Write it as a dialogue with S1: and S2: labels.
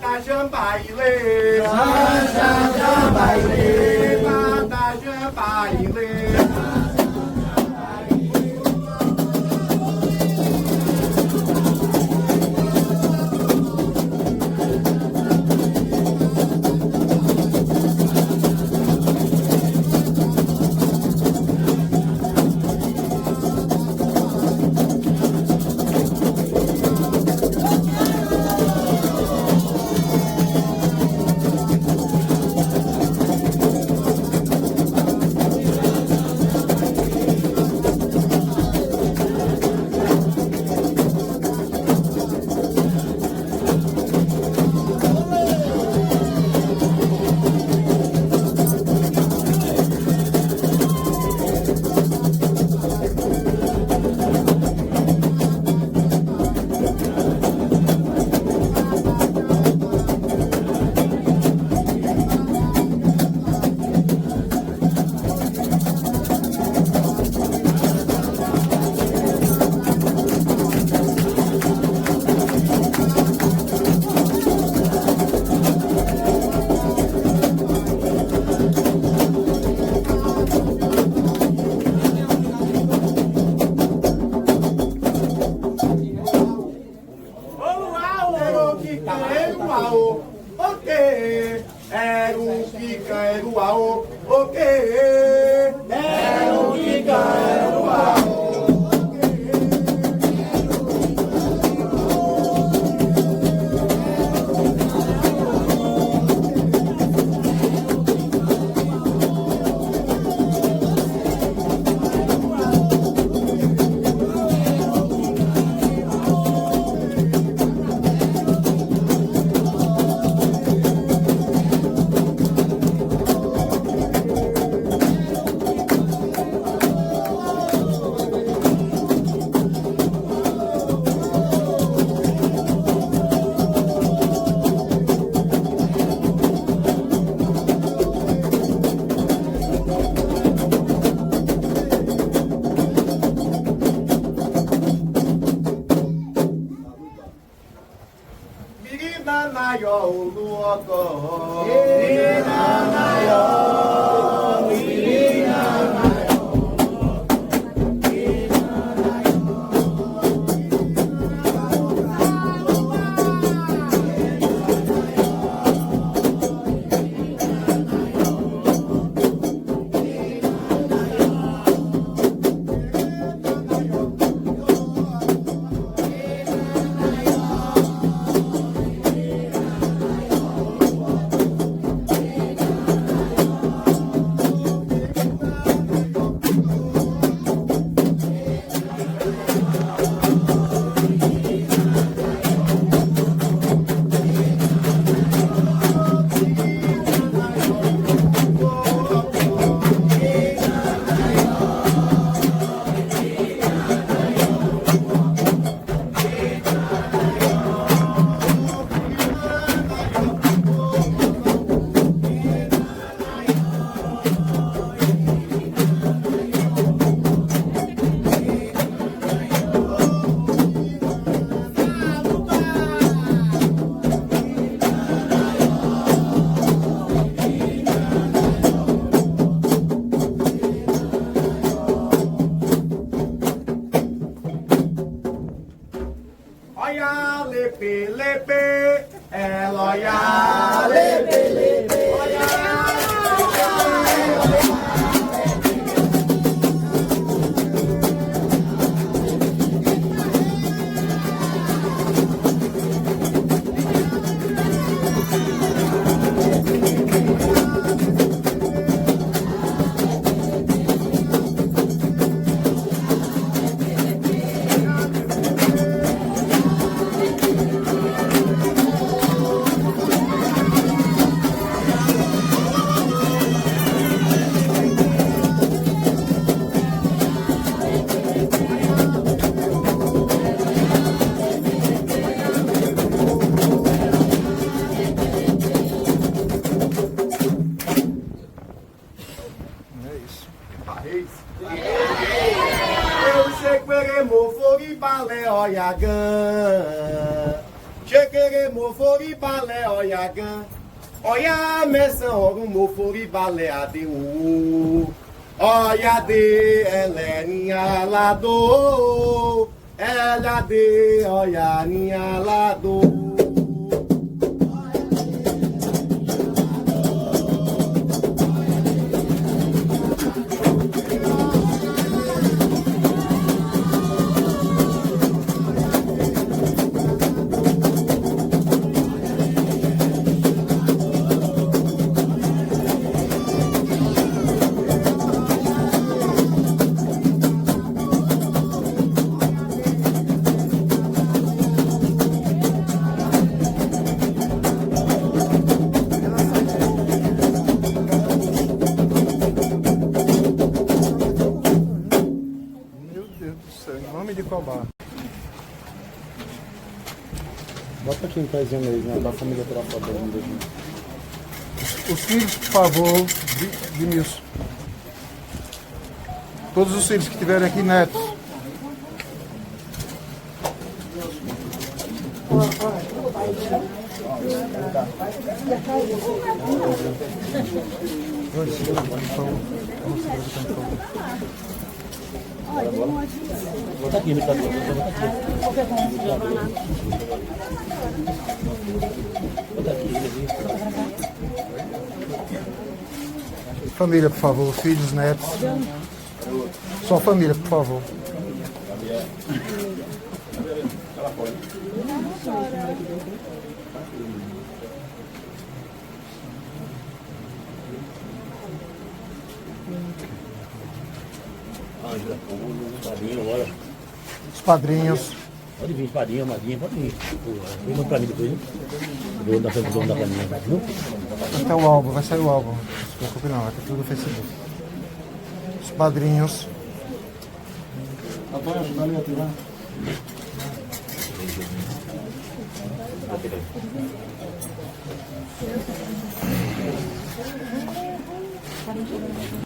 S1: 大选败嘞，大败嘞，大选败嘞。balé, olha gan. Chequere mofori balé, olha gan. Olha messa, orum mofori balé adeu. Olha de Heleninha lado. Ela de olha ninha lado.
S2: Nome de cobar.
S3: Bota aqui um pezinho aí, né? Da família tirar foto da vida.
S2: Os filhos, por favor, de Nilson. Todos os filhos que tiverem aqui, netos.
S3: Bota aqui, me bota aqui.
S2: Família, por favor, filhos, netos. Só família, por favor. Os padrinhos.
S3: Pode vir, padrinho, madrinha, pode vir. Vem muito pra mim depois, né? Vou dar pra mim, viu?
S2: Até o álbum, vai sair o álbum. Não se preocupe não, vai ter tudo no Facebook. Os padrinhos.
S3: Antônio, ajuda ali a tirar.